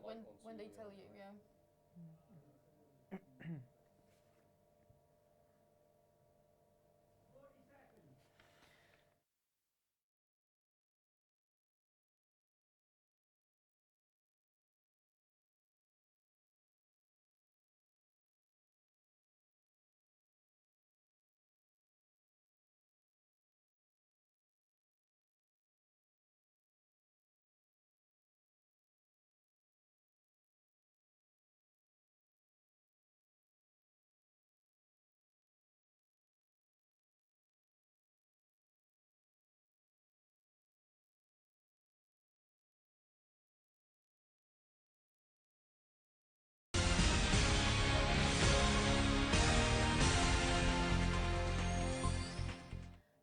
like when they tell you, yeah.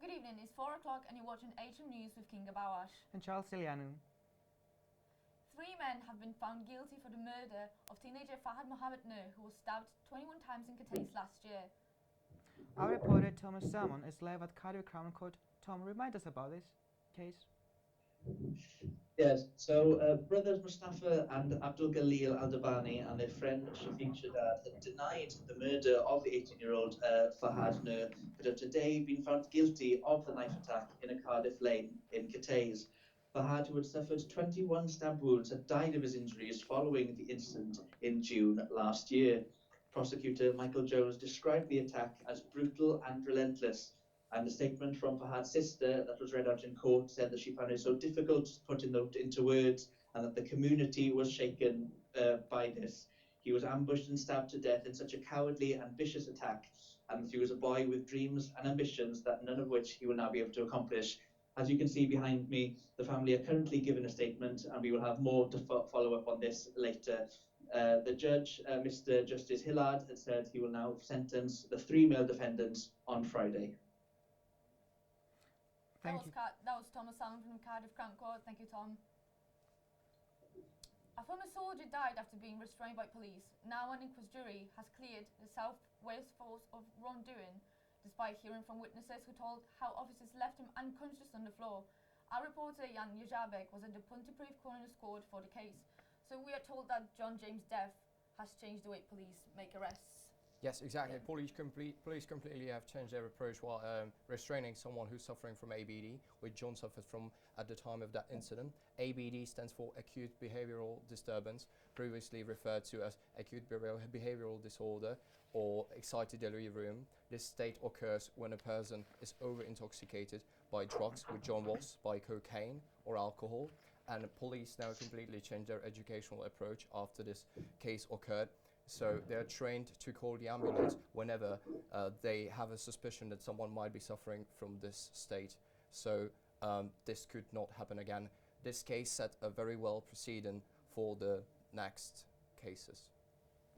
Good evening, it's 4 o'clock and you're watching HM News with Kinga Bawash. And Charles Silianu. 3 men have been found guilty for the murder of teenager Fahad Mohammed Nur, who was stabbed 21 times in Katays last year. Our reporter Thomas Salmon is live at Cardiff Crown Court. Tom, remind us about this case. Yes, so brothers Mustafa and Abdul Galil Aldabani and their friend Shafiq Shadad had denied the murder of the 18-year-old Fahad Nur, but have today been found guilty of the knife attack in a Cardiff lane in Katays. Fahad, who had suffered 21 stab wounds, had died of his injuries following the incident in June last year. Prosecutor Michael Jones described the attack as brutal and relentless. And the statement from Fahad's sister that was read out in court said that she found it so difficult to put into words, and that the community was shaken by this. He was ambushed and stabbed to death in such a cowardly and vicious attack, and that he was a boy with dreams and ambitions that none of which he will now be able to accomplish. As you can see behind me, the family are currently giving a statement, and we will have more to follow up on this later. The judge, Mr. Justice Hillard, had said he will now sentence the 3 male defendants on Friday. That was Thomas Salmon from Cardiff Crown Court. Thank you, Tom. A former soldier died after being restrained by police. Now an inquest jury has cleared the South Wales force of wrongdoing, despite hearing from witnesses who told how officers left him unconscious on the floor. Our reporter Jan Jajabek was at the Pontypridd Coroner's Court for the case. So we are told that John James' death has changed the way police make arrests. Yes, exactly. Yeah. Police completely have changed their approach while restraining someone who's suffering from ABD, which John suffered from at the time of that incident. ABD stands for acute behavioral disturbance, previously referred to as acute behavioral disorder or excited delirium. This state occurs when a person is over-intoxicated by drugs, which John was, by cocaine or alcohol. And the police now completely changed their educational approach after this case occurred. So they're trained to call the ambulance whenever they have a suspicion that someone might be suffering from this state. So this could not happen again. This case set a very well precedent for the next cases.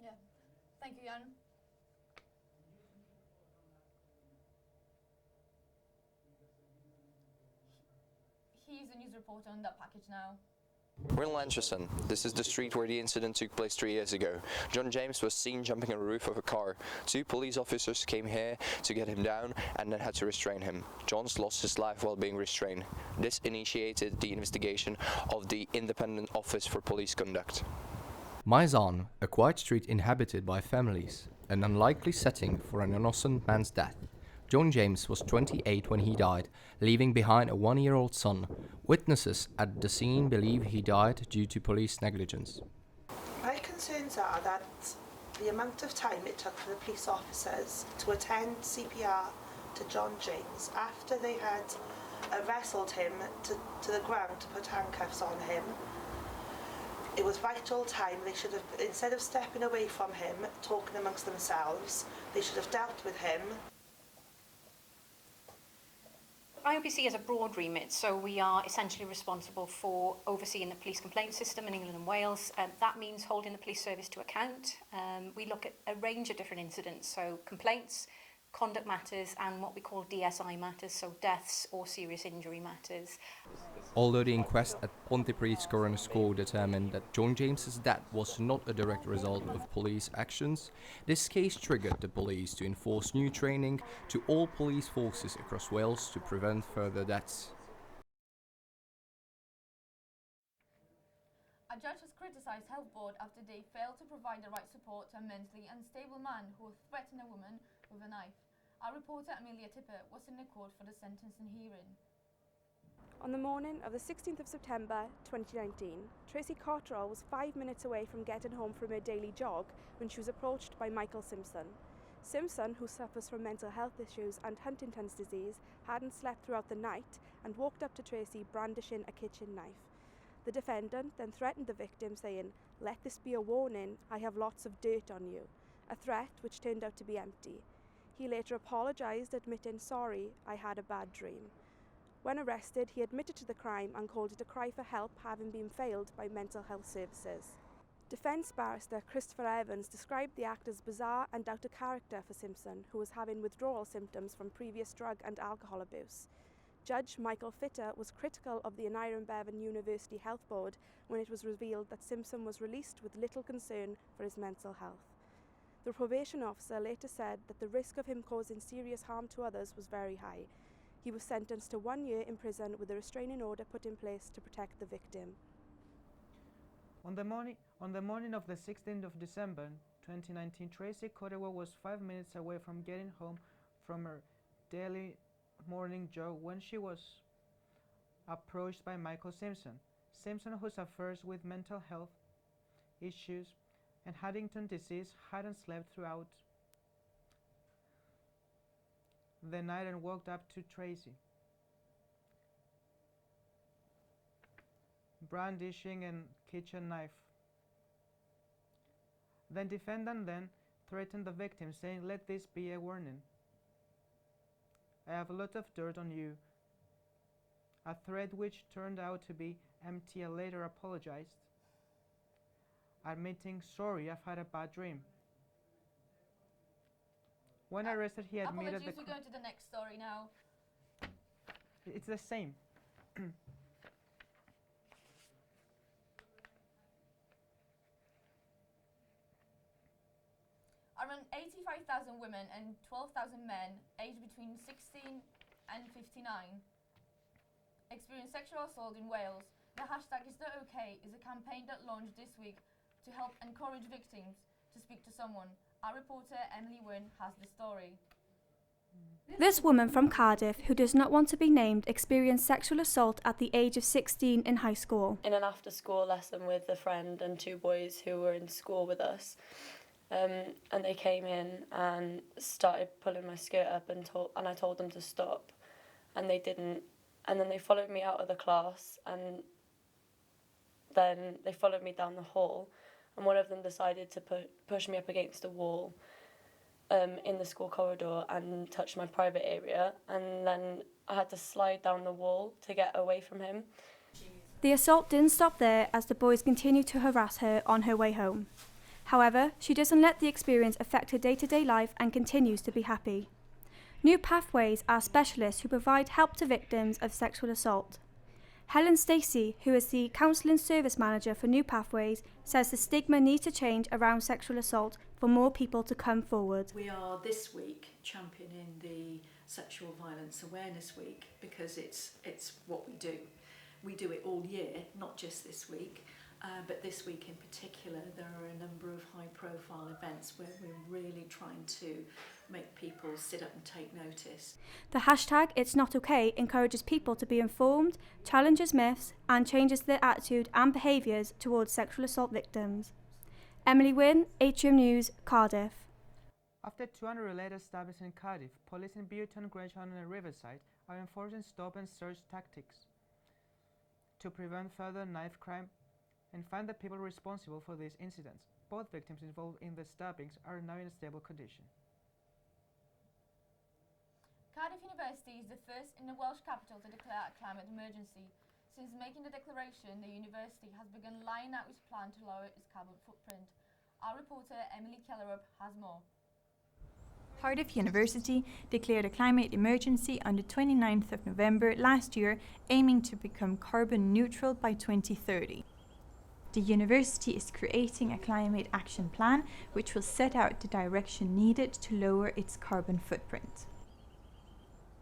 Yeah. Thank you, Jan. He's a news reporter on that package now. We're in Lancheston. This is the street where the incident took place 3 years ago. John James was seen jumping on the roof of a car. 2 police officers came here to get him down and then had to restrain him. John's lost his life while being restrained. This initiated the investigation of the Independent Office for Police Conduct. Maizan, a quiet street inhabited by families, an unlikely setting for an innocent man's death. John James was 28 when he died, leaving behind a 1-year-old son. Witnesses at the scene believe he died due to police negligence. My concerns are that the amount of time it took for the police officers to attend CPR to John James after they had wrestled him to the ground to put handcuffs on him. It was vital time. They should have, instead of stepping away from him, talking amongst themselves, they should have dealt with him. IOPC has a broad remit, so we are essentially responsible for overseeing the police complaint system in England and Wales. That means holding the police service to account. We look at a range of different incidents, so complaints, conduct matters, and what we call DSI matters, so deaths or serious injury matters. Although the inquest at Pontypridd Coroner's Court determined that John James's death was not a direct result of police actions, this case triggered the police to enforce new training to all police forces across Wales to prevent further deaths. A judge has criticised Health Board after they failed to provide the right support to a mentally unstable man who threatened a woman with a knife. Our reporter Amelia Tippett was in the court for the sentencing hearing. On the morning of the 16th of September 2019, Tracy Cottrell was 5 minutes away from getting home from her daily jog when she was approached by Michael Simpson. Simpson, who suffers from mental health issues and Huntington's disease, hadn't slept throughout the night and walked up to Tracy brandishing a kitchen knife. The defendant then threatened the victim, saying, "Let this be a warning, I have lots of dirt on you," a threat which turned out to be empty. He later apologised, admitting, "Sorry, I had a bad dream." When arrested, he admitted to the crime and called it a cry for help, having been failed by mental health services. Defence barrister Christopher Evans described the act as bizarre and out of character for Simpson, who was having withdrawal symptoms from previous drug and alcohol abuse. Judge Michael Fitter was critical of the Bevan University Health Board when it was revealed that Simpson was released with little concern for his mental health. The probation officer later said that the risk of him causing serious harm to others was very high. He was sentenced to 1 year in prison with a restraining order put in place to protect the victim. On the morning of the 16th of December 2019, Tracy Cottrell was 5 minutes away from getting home from her daily morning jog when she was approached by Michael Simpson. Simpson, who suffers with mental health issues and Huntington's disease, hadn't slept throughout the night and walked up to Tracy, brandishing a kitchen knife. The defendant then threatened the victim, saying, "Let this be a warning. I have a lot of dirt on you," a threat which turned out to be empty. And later apologized, admitting, "Sorry, I've had a bad dream." When arrested, he admitted Apologies, we're going to the next story now. It's the same. Around 85,000 women and 12,000 men aged between 16 and 59 experience sexual assault in Wales. The hashtag Is That OK is a campaign that launched this week to help encourage victims to speak to someone. Our reporter Emily Wynne has the story. This woman from Cardiff, who does not want to be named, experienced sexual assault at the age of 16 in high school. In an after-school lesson with a friend and two boys who were in school with us, and they came in and started pulling my skirt up and I told them to stop, and they didn't. And then they followed me out of the class, and then they followed me down the hall, and one of them decided to push me up against a wall in the school corridor and touch my private area, and then I had to slide down the wall to get away from him. The assault didn't stop there, as the boys continued to harass her on her way home. However, she doesn't let the experience affect her day-to-day life and continues to be happy. New Pathways are specialists who provide help to victims of sexual assault. Helen Stacey, who is the Counselling Service Manager for New Pathways, says the stigma needs to change around sexual assault for more people to come forward. We are this week championing the Sexual Violence Awareness Week because it's what we do. We do it all year, not just this week, but this week in particular there are a number of high-profile events where we're really trying to make people sit up and take notice. The hashtag It's Not OK encourages people to be informed, challenges myths and changes their attitude and behaviours towards sexual assault victims. Emily Wynne, Atrium News, Cardiff. After 200 related stabbings in Cardiff, police in Beuton, Gresham and Riverside are enforcing stop and search tactics to prevent further knife crime and find the people responsible for these incidents. Both victims involved in the stabbings are now in a stable condition. Cardiff University is the first in the Welsh capital to declare a climate emergency. Since making the declaration, the university has begun laying out its plan to lower its carbon footprint. Our reporter Emily Kellerup has more. Cardiff University declared a climate emergency on the 29th of November last year, aiming to become carbon neutral by 2030. The university is creating a climate action plan which will set out the direction needed to lower its carbon footprint.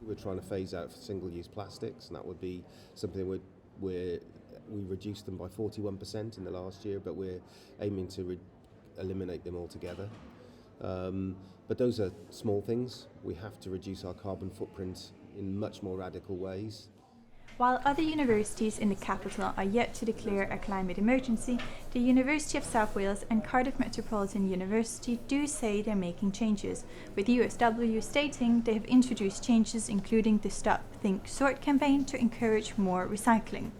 We're trying to phase out single-use plastics, and that would be something we're we reduced them by 41% in the last year, but we're aiming to eliminate them altogether. But those are small things. We have to reduce our carbon footprint in much more radical ways. While other universities in the capital are yet to declare a climate emergency, the University of South Wales and Cardiff Metropolitan University do say they're making changes, with USW stating they have introduced changes including the Stop, Think, Sort campaign to encourage more recycling.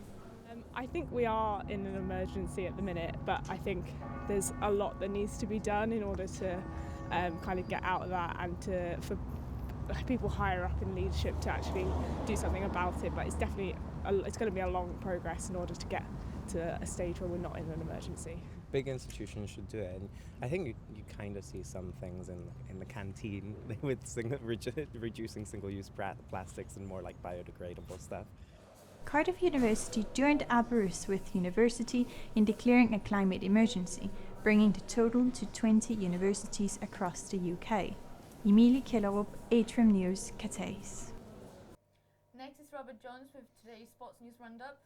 I think we are in an emergency at the minute, but I think there's a lot that needs to be done in order to kind of get out of that and for people higher up in leadership to actually do something about it. But it's definitely it's going to be a long progress in order to get to a stage where we're not in an emergency. Big institutions should do it, and I think you kind of see some things in the canteen with reducing single-use plastics and more like biodegradable stuff. Cardiff University joined Aberystwyth with University in declaring a climate emergency, bringing the total to 20 universities across the UK. Emilie Kellerup, Atrium News, Catais. Next is Robert Jones with today's Sports News Roundup.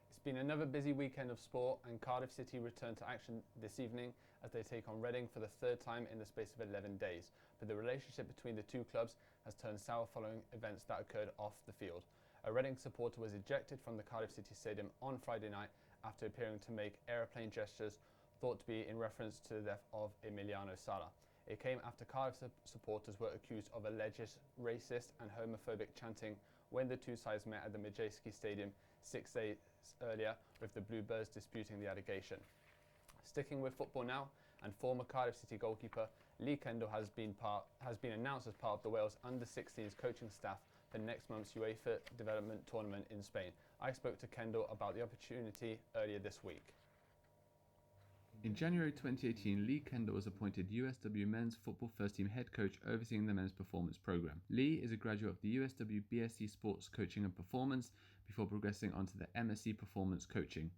It's been another busy weekend of sport, and Cardiff City return to action this evening as they take on Reading for the third time in the space of 11 days. But the relationship between the two clubs has turned sour following events that occurred off the field. A Reading supporter was ejected from the Cardiff City Stadium on Friday night after appearing to make aeroplane gestures thought to be in reference to the death of Emiliano Sala. It came after Cardiff supporters were accused of alleged racist and homophobic chanting when the two sides met at the Madejski Stadium 6 days earlier, with the Bluebirds disputing the allegation. Sticking with football now, and former Cardiff City goalkeeper Lee Kendall has been announced as part of the Wales under-16s coaching staff for next month's UEFA Development Tournament in Spain. I spoke to Kendall about the opportunity earlier this week. In January 2018, Lee Kendall was appointed USW Men's Football First Team head coach overseeing the men's performance program. Lee is a graduate of the USW BSc Sports Coaching and Performance before progressing onto the MSc Performance Coaching.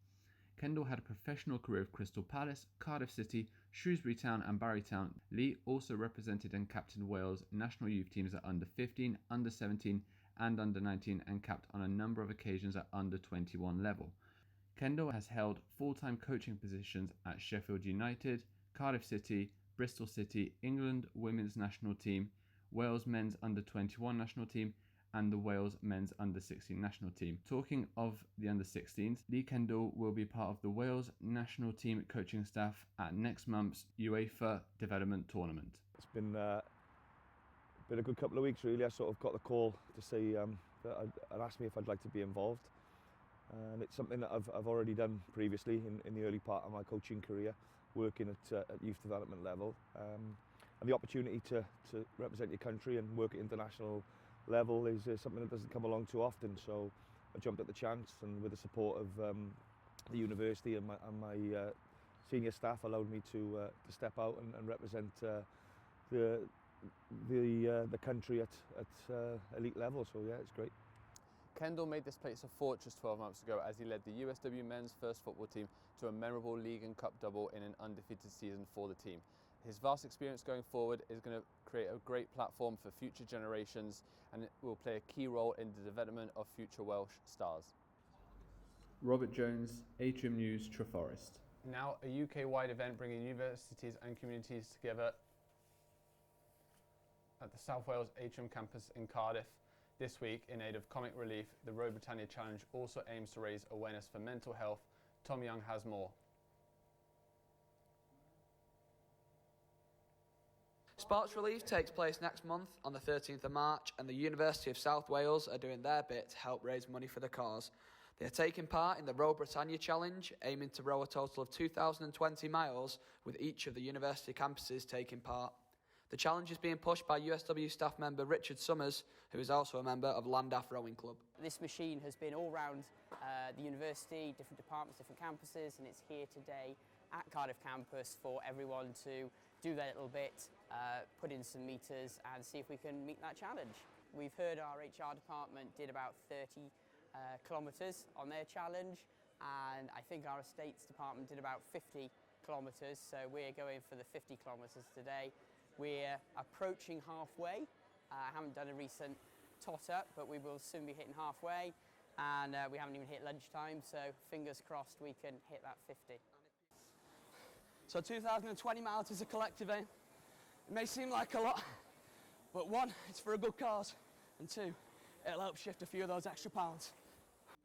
Kendall had a professional career with Crystal Palace, Cardiff City, Shrewsbury Town and Barry Town. Lee also represented and captained Wales national youth teams at under 15, under 17 and under 19 and capped on a number of occasions at under 21 level. Kendall has held full-time coaching positions at Sheffield United, Cardiff City, Bristol City, England women's national team, Wales men's under 21 national team and the Wales men's under-16 national team. Talking of the under-16s, Lee Kendall will be part of the Wales national team coaching staff at next month's UEFA Development Tournament. It's been a good couple of weeks really. I sort of got the call to say that I'd asked me if I'd like to be involved. And it's something that I've already done previously in the early part of my coaching career, working at youth development level. And the opportunity to represent your country and work at international level is something that doesn't come along too often. So I jumped at the chance, and with the support of the university and my senior staff allowed me to step out and represent the country at elite level. So yeah, it's great. Kendall made this place a fortress 12 months ago as he led the USW men's first football team to a memorable league and cup double in an undefeated season for the team. His vast experience going forward is going to create a great platform for future generations, and it will play a key role in the development of future Welsh stars. Robert Jones, Atrium News, Treforest. Now, a UK-wide event bringing universities and communities together at the South Wales Atrium campus in Cardiff. This week, in aid of Comic Relief, the Road Britannia Challenge also aims to raise awareness for mental health. Tom Young has more. Sports Relief takes place next month on the 13th of March, and the University of South Wales are doing their bit to help raise money for the cause. They are taking part in the Road Britannia Challenge, aiming to row a total of 2,020 miles, with each of the university campuses taking part. The challenge is being pushed by USW staff member Richard Summers, who is also a member of Llandaff Rowing Club. This machine has been all round the university, different departments, different campuses, and it's here today at Cardiff campus for everyone to do their little bit, put in some meters and see if we can meet that challenge. We've heard our HR department did about 30 kilometres on their challenge, and I think our estates department did about 50 kilometres, so we're going for the 50 kilometres today. We're approaching halfway. I haven't done a recent tot-up, but we will soon be hitting halfway. and we haven't even hit lunchtime, so fingers crossed we can hit that 50. So 2,020 miles is a collective aim. It may seem like a lot, but one, it's for a good cause, and two, it'll help shift a few of those extra pounds.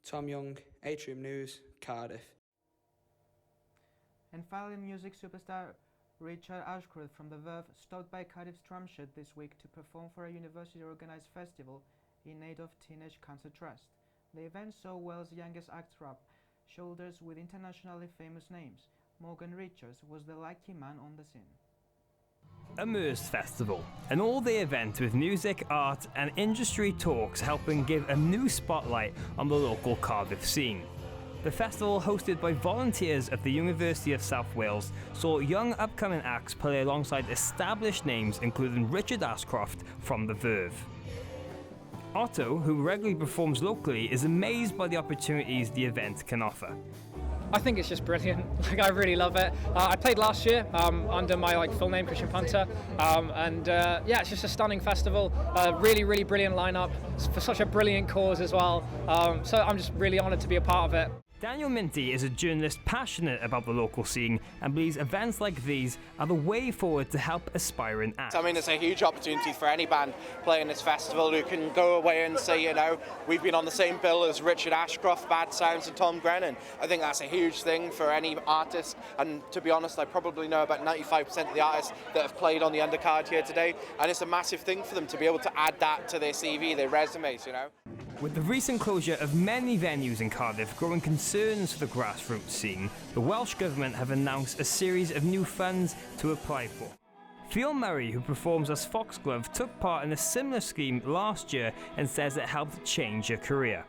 Tom Young, Atrium News, Cardiff. And finally, music superstar Richard Ashcroft from The Verve stopped by Cardiff's Tramshed this week to perform for a university-organised festival in aid of Teenage Cancer Trust. The event saw Wales' youngest act rub shoulders with internationally famous names. Morgan Richards was the lucky man on the scene. Immersed Festival, an all-day event with music, art and industry talks helping give a new spotlight on the local Cardiff scene. The festival, hosted by volunteers of the University of South Wales, saw young upcoming acts play alongside established names including Richard Ashcroft from The Verve. Otto, who regularly performs locally, is amazed by the opportunities the event can offer. I think it's just brilliant. Like, I really love it. I played last year under my full name, Christian Punter, and yeah, it's just a stunning festival. Really, really brilliant lineup for such a brilliant cause as well. So I'm just really honoured to be a part of it. Daniel Minty is a journalist passionate about the local scene and believes events like these are the way forward to help aspiring acts. I mean, it's a huge opportunity for any band playing this festival who can go away and say, you know, we've been on the same bill as Richard Ashcroft, Bad Sounds and Tom Grennan. I think that's a huge thing for any artist, and to be honest, I probably know about 95% of the artists that have played on the undercard here today, and it's a massive thing for them to be able to add that to their CV, their resumes, you know. With the recent closure of many venues in Cardiff growing concerns for the grassroots scene, the Welsh Government have announced a series of new funds to apply for. Phil Murray, who performs as Foxglove, took part in a similar scheme last year and says it helped change her career.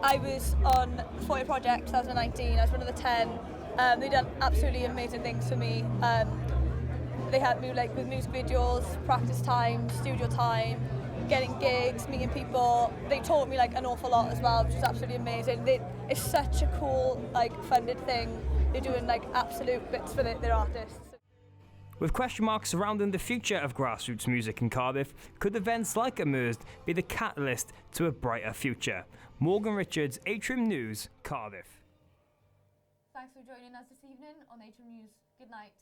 I was on the 4-year project 2019, I was one of the 10. They've done absolutely amazing things for me. They helped me with music videos, practice time, studio time, getting gigs, meeting people. They taught me an awful lot as well, which is absolutely amazing. It's such a cool funded thing. They're doing absolute bits for their artists. With question marks surrounding the future of grassroots music in Cardiff, could events like Immersed be the catalyst to a brighter future? Morgan Richards, Atrium News, Cardiff. Thanks for joining us this evening on Atrium News. Good night.